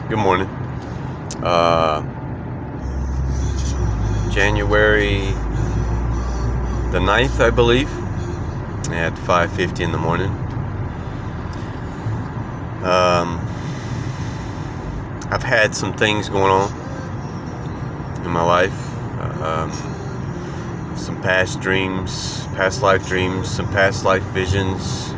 Good morning. Uh, January the 9th, I believe, at 5:50 in the morning. I've had some things going on in my life. Some past dreams, past life dreams, some past life visions.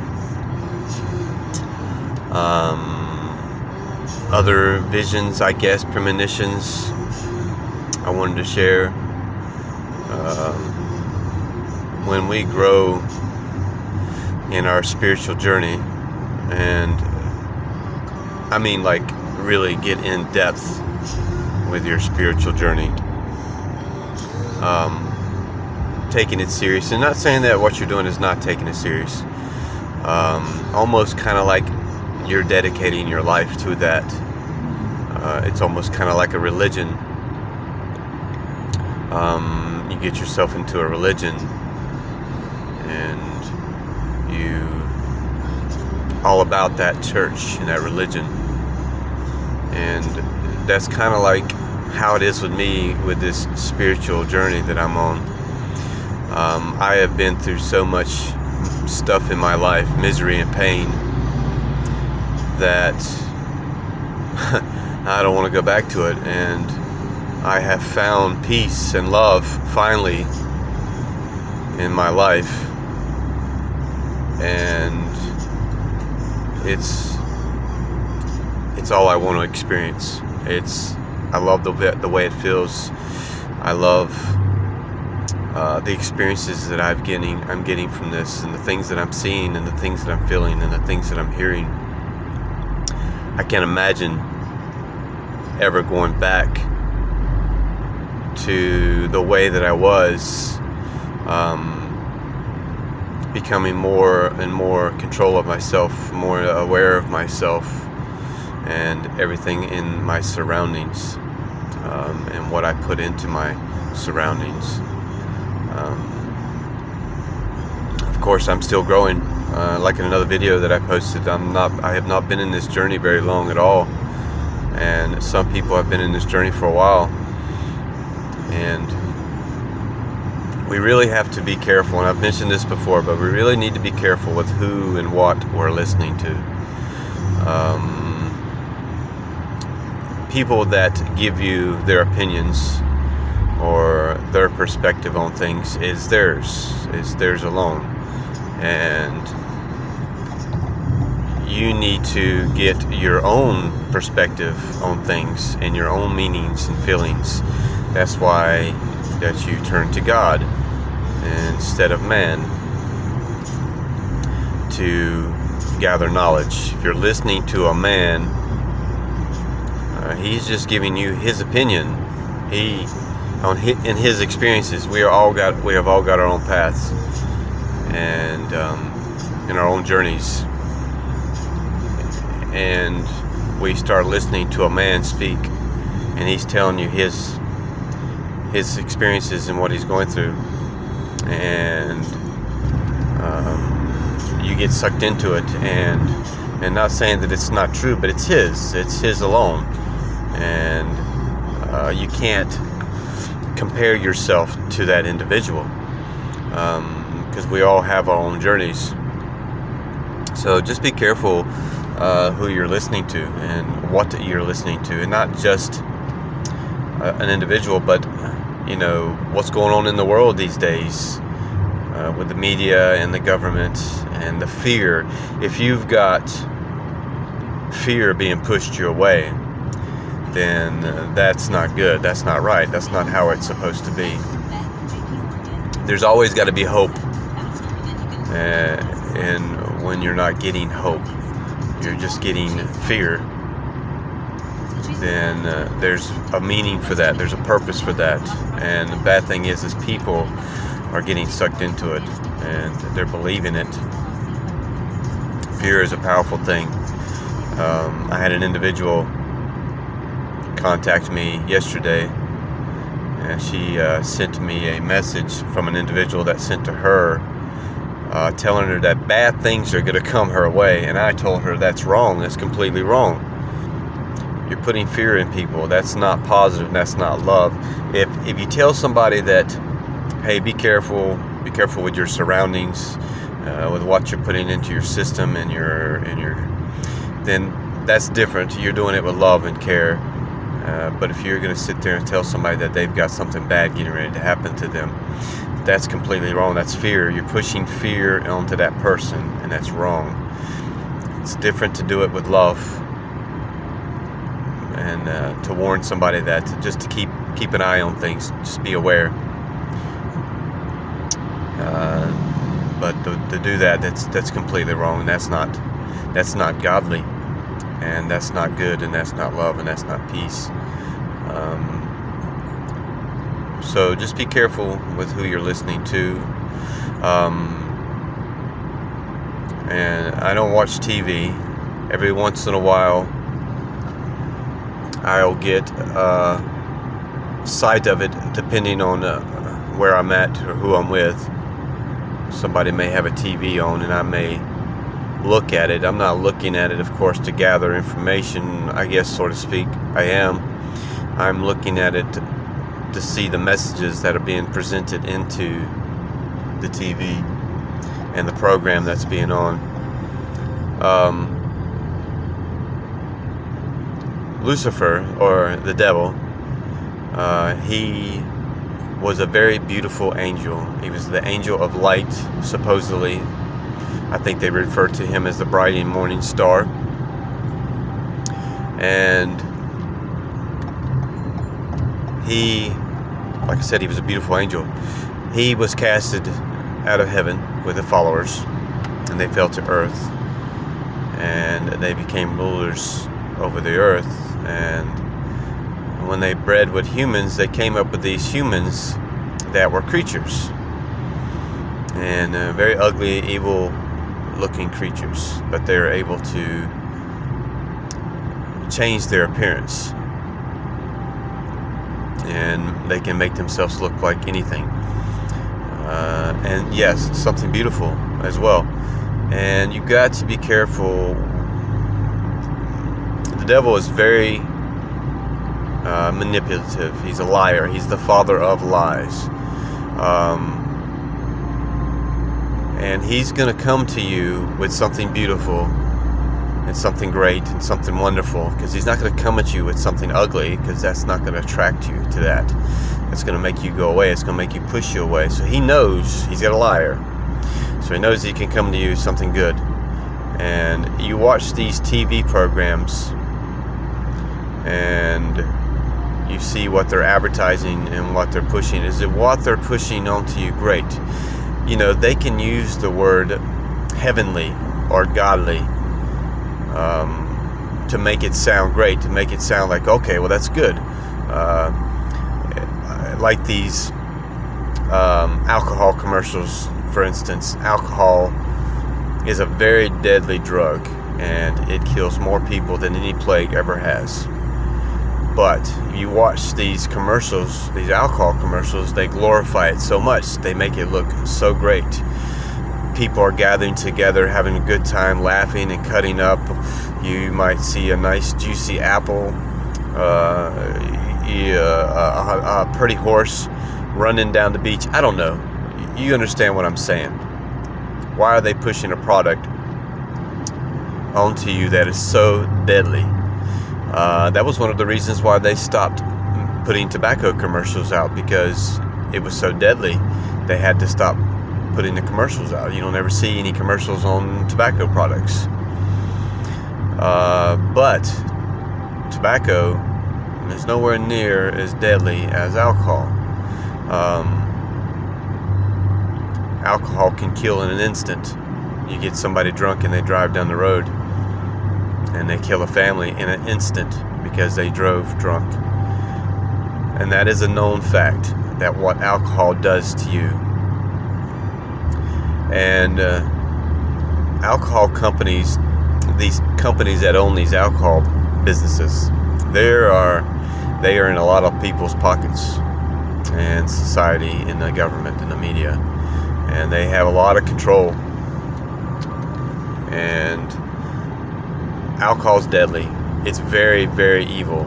Other visions, I guess, premonitions I wanted to share. When we grow in our spiritual journey, and I mean like really get in depth with your spiritual journey, taking it serious, and not saying that what you're doing is not taking it serious, almost kind of like you're dedicating your life to that. It's almost kind of like a religion. You get yourself into a religion, and you all about that church and that religion, and that's kind of like how it is with me with this spiritual journey that I'm on. I have been through so much stuff in my life, misery and pain, that I don't want to go back to it, and I have found peace and love finally in my life, and it's all I want to experience. I love the way it feels. I love the experiences that I'm getting from this, and the things that I'm seeing, and the things that I'm feeling, and the things that I'm hearing. I can't imagine ever going back to the way that I was, becoming more and more control of myself, more aware of myself and everything in my surroundings, and what I put into my surroundings. Of course, I'm still growing. Like in another video that I posted, I have not been in this journey very long at all, and some people have been in this journey for a while, and we really have to be careful, and I've mentioned this before, but we really need to be careful with who and what we're listening to. People that give you their opinions or their perspective on things is theirs alone, and you need to get your own perspective on things and your own meanings and feelings. That's why that you turn to God instead of man to gather knowledge. If you're listening to a man, he's just giving you his opinion. In his experiences, we have all got our own paths, and in our own journeys, and we start listening to a man speak, and he's telling you his experiences and what he's going through, and you get sucked into it, and not saying that it's not true, but it's his alone, and you can't compare yourself to that individual, because we all have our own journeys. So just be careful who you're listening to and what you're listening to, and not just an individual, but what's going on in the world these days, with the media and the government and the fear. If you've got fear being pushed your way, then that's not good. That's not right. That's not how it's supposed to be. There's always got to be hope, and when you're not getting hope, you're just getting fear, then there's a meaning for that. There's a purpose for that. And the bad thing is people are getting sucked into it, and they're believing it. Fear is a powerful thing. I had an individual contact me yesterday, and she sent me a message from an individual that sent to her, telling her that bad things are going to come her way, and I told her that's wrong. That's completely wrong. You're putting fear in people. That's not positive. That's not love. If you tell somebody that, hey, be careful with your surroundings, with what you're putting into your system and then that's different. You're doing it with love and care. But if you're going to sit there and tell somebody that they've got something bad getting ready to happen to them, that's completely wrong. That's fear. You're pushing fear onto that person, and that's wrong. It's different to do it with love, and to warn somebody that, just to keep an eye on things, just be aware. But to do that, that's completely wrong, and that's not godly, and that's not good, and that's not love, and that's not peace. So just be careful with who you're listening to. And I don't watch TV. Every once in a while, I'll get sight of it, depending on where I'm at or who I'm with. Somebody may have a TV on, and I may look at it. I'm not looking at it, of course, to gather information, I guess, so to speak. I'm looking at it to see the messages that are being presented into the TV and the program that's being on. Lucifer, or the devil, he was a very beautiful angel. He was the angel of light, supposedly. I think they refer to him as the bright and morning star. And he, like I said, he was a beautiful angel. He was casted out of heaven with the followers, and they fell to earth, and they became rulers over the earth. And when they bred with humans, they came up with these humans that were creatures, and very ugly, evil looking creatures, but they're able to change their appearance, and they can make themselves look like anything, and yes, something beautiful as well. And you got to be careful. The devil is very manipulative. He's a liar. He's the father of lies. And he's going to come to you with something beautiful and something great and something wonderful, because he's not going to come at you with something ugly, because that's not going to attract you to that. It's going to make you go away. It's going to make you push you away. So he knows he's got a liar. So he knows he can come to you with something good. And you watch these TV programs, and you see what they're advertising and what they're pushing. Is it what they're pushing onto you? Great. You know, they can use the word heavenly or godly to make it sound great, to make it sound like, okay, well, that's good. Like these alcohol commercials, for instance. Alcohol is a very deadly drug, and it kills more people than any plague ever has. But you watch these commercials, these alcohol commercials, they glorify it so much. They make it look so great. People are gathering together, having a good time, laughing and cutting up. You might see a nice juicy apple, a pretty horse running down the beach. I don't know. You understand what I'm saying. Why are they pushing a product onto you that is so deadly? That was one of the reasons why they stopped putting tobacco commercials out, because it was so deadly. They had to stop putting the commercials out. You don't ever see any commercials on tobacco products. But tobacco is nowhere near as deadly as alcohol. Alcohol can kill in an instant. You get somebody drunk and they drive down the road, and they kill a family in an instant because they drove drunk. And that is a known fact, that what alcohol does to you. And alcohol companies, these companies that own these alcohol businesses, they are in a lot of people's pockets, and society, in the government, in the media, and they have a lot of control. And alcohol's deadly. It's very, very evil.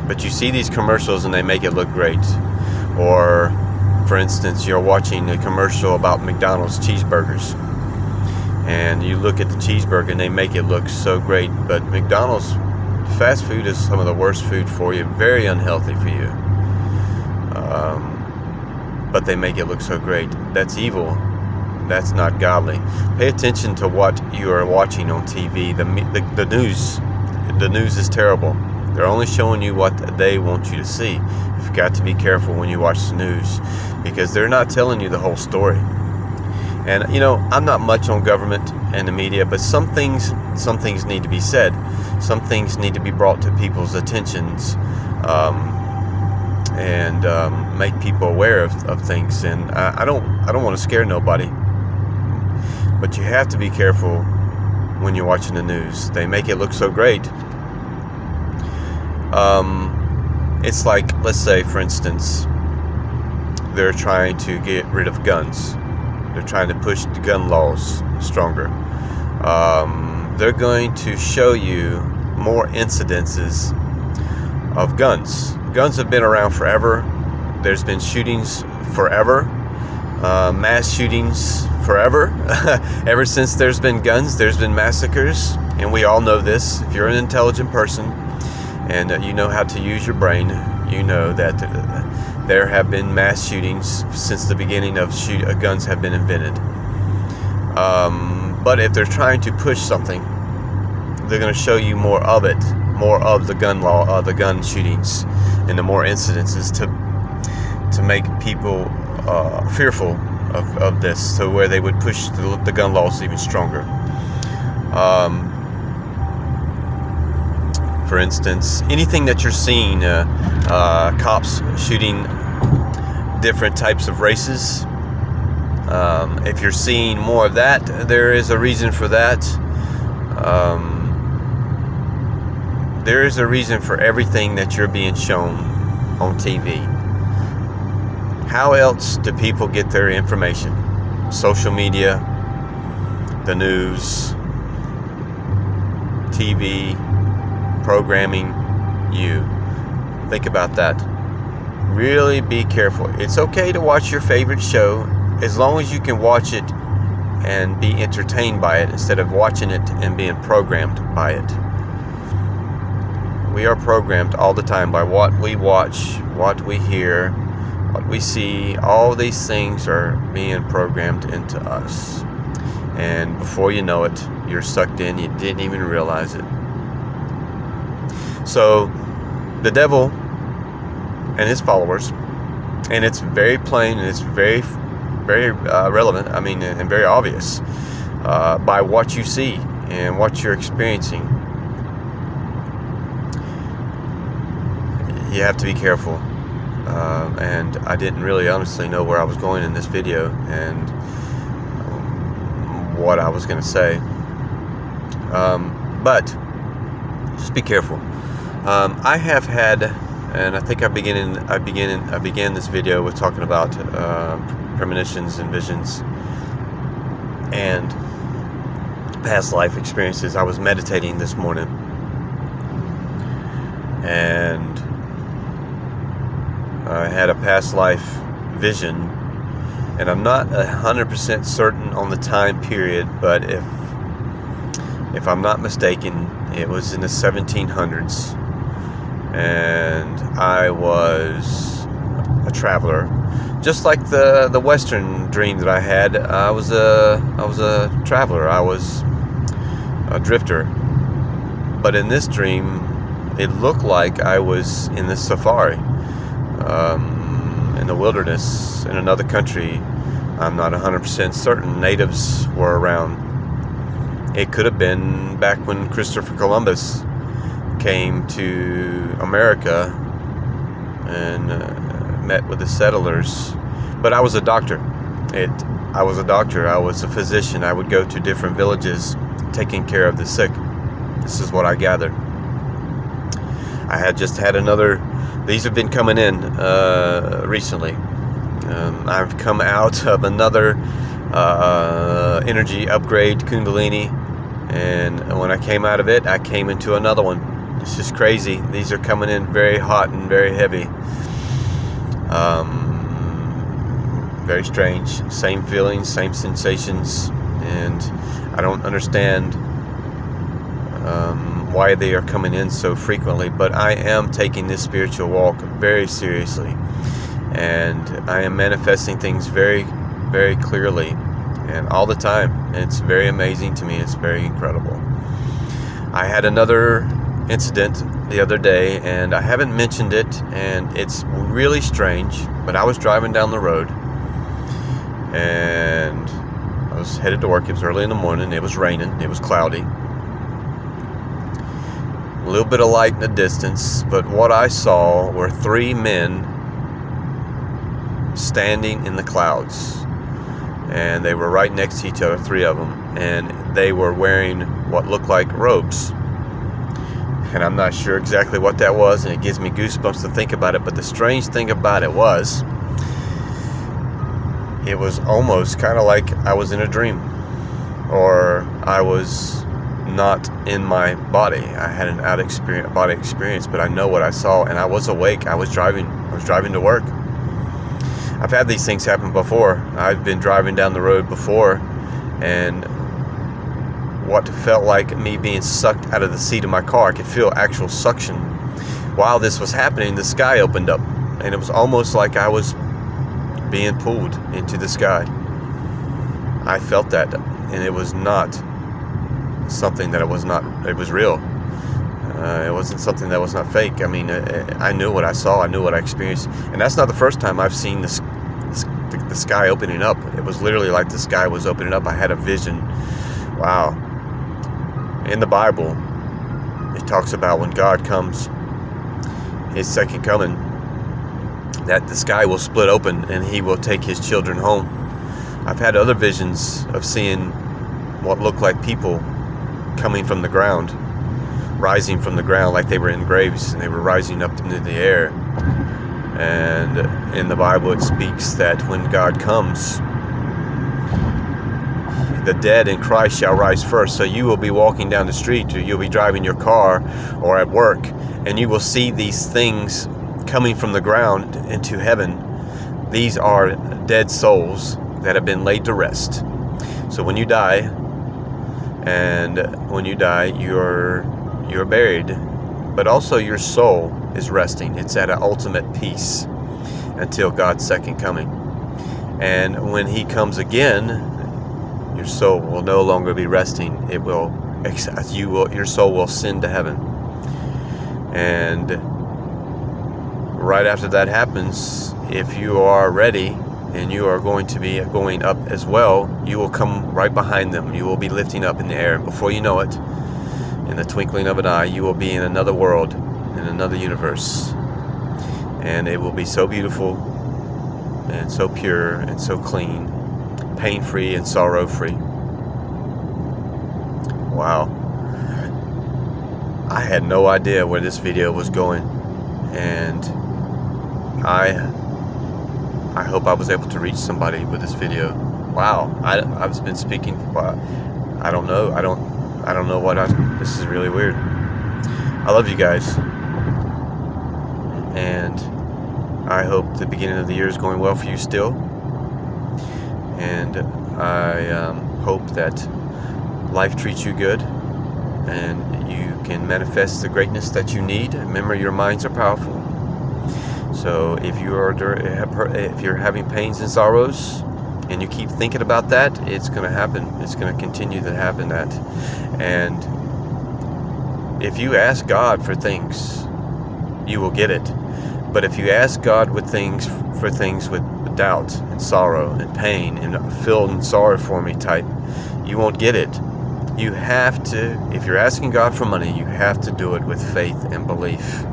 But you see these commercials and they make it look great. Or, for instance, you're watching a commercial about McDonald's cheeseburgers, and you look at the cheeseburger and they make it look so great. But McDonald's fast food is some of the worst food for you, very unhealthy for you. But they make it look so great. That's evil. That's not godly. Pay attention to what you are watching on TV. The news. The news is terrible. They're only showing you what they want you to see. You've got to be careful when you watch the news, because they're not telling you the whole story. And I'm not much on government and the media, but some things need to be said. Some things need to be brought to people's attentions, and make people aware of things. And I don't want to scare nobody, but you have to be careful when you're watching the news. They make it look so great. It's like, let's say, for instance, they're trying to get rid of guns. They're trying to push the gun laws stronger. They're going to show you more incidences of guns. Guns have been around forever. There's been shootings forever. Mass shootings forever. Ever since there's been guns, there's been massacres. And we all know this. If you're an intelligent person and you know how to use your brain, you know that there have been mass shootings since the beginning of guns have been invented. But if they're trying to push something, they're going to show you more of it, more of the gun law, the gun shootings, and the more incidences to make people fearful of this, to where they would push the gun laws even stronger. For instance, anything that you're seeing, cops shooting different types of races, if you're seeing more of that, there is a reason for that. There is a reason for everything that you're being shown on TV. How else do people get their information? Social media, the news, TV, programming. You think about that. Really be careful. It's okay to watch your favorite show as long as you can watch it and be entertained by it, instead of watching it and being programmed by it. We are programmed all the time by what we watch, what we hear, what we see. All these things are being programmed into us. And before you know it, you're sucked in. You didn't even realize it. So, the devil and his followers, and it's very plain and it's very, very relevant, and very obvious by what you see and what you're experiencing. You have to be careful. And I didn't really honestly know where I was going in this video and what I was going to say. But just be careful. I have had, and I think I began this video with talking about premonitions and visions and past life experiences. I was meditating this morning, and I had a past life vision, and I'm not 100% certain on the time period, but if I'm not mistaken, it was in the 1700s, and I was a traveler, just like the Western dream that I had. I was a traveler. I was a drifter, but in this dream, it looked like I was in the safari. In the wilderness in another country. I'm not 100% certain. Natives were around. It could have been back when Christopher Columbus came to America and met with the settlers. But I was a doctor. I was a physician. I would go to different villages taking care of the sick. This is what I gathered. I had just had another. These have been coming in recently. I've come out of another energy upgrade, Kundalini, and when I came out of it, I came into another one. It's just crazy. These are coming in very hot and very heavy. Very strange. Same feelings, same sensations, and I don't understand why they are coming in so frequently. But I am taking this spiritual walk very seriously, and I am manifesting things very, very clearly and all the time. It's very amazing to me. It's very incredible. I had another incident the other day, and I haven't mentioned it, and it's really strange, but I was driving down the road and I was headed to work. It was early in the morning. It was raining. It was cloudy. A little bit of light in the distance, but what I saw were 3 men standing in the clouds, and they were right next to each other, 3 of them, and they were wearing what looked like robes. And I'm not sure exactly what that was, and it gives me goosebumps to think about it. But the strange thing about it was almost kind of like I was in a dream, or I was not in my body. I had an body experience, but I know what I saw, and I was awake. I was driving to work. I've had these things happen before. I've been driving down the road before, and what felt like me being sucked out of the seat of my car, I could feel actual suction. While this was happening, the sky opened up, and it was almost like I was being pulled into the sky. I felt that, and it was not something that it was real. It wasn't something that was not fake. I mean, I knew what I saw. I knew what I experienced. And that's not the first time I've seen the sky opening up. It was literally like the sky was opening up. I had a vision. Wow. In the Bible, it talks about when God comes, his second coming, that the sky will split open and he will take his children home. I've had other visions of seeing what looked like people coming from the ground, rising from the ground like they were in graves, and they were rising up into the air. And in the Bible it speaks that when God comes, the dead in Christ shall rise first. So you will be walking down the street, or you'll be driving your car or at work, and you will see these things coming from the ground into heaven. These are dead souls that have been laid to rest. So when you die, you're buried, but also your soul is resting. It's at an ultimate peace until God's second coming. And when he comes again, your soul will no longer be resting. Your soul will ascend to heaven. And right after that happens, if you are ready and you are going to be going up as well, you will come right behind them. You will be lifting up in the air. And before you know it, in the twinkling of an eye, you will be in another world, in another universe. And it will be so beautiful and so pure and so clean, pain-free and sorrow-free. Wow. I had no idea where this video was going, and I hope I was able to reach somebody with this video. Wow. I've been speaking, I don't know this is really weird. I love you guys, and I hope the beginning of the year is going well for you still, and I hope that life treats you good and you can manifest the greatness that you need. Remember, your minds are powerful. So if you're having pains and sorrows and you keep thinking about that, it's going to happen. It's going to continue to happen. And if you ask God for things, you will get it. But if you ask God for things with doubt and sorrow and pain and feel and sorrow for me type, you won't get it. You have to, if you're asking God for money, you have to do it with faith and belief.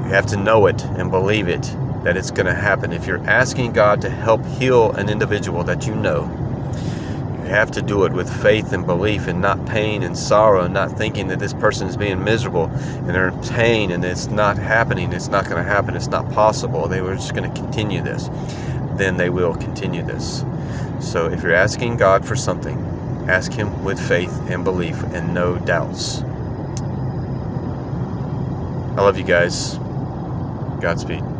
You have to know it and believe it, that it's going to happen. If you're asking God to help heal an individual that you know, you have to do it with faith and belief, and not pain and sorrow, and not thinking that this person is being miserable and they're in pain and it's not happening, it's not going to happen, it's not possible, they were just going to continue this. Then they will continue this. So if you're asking God for something, ask him with faith and belief and no doubts. I love you guys. Godspeed.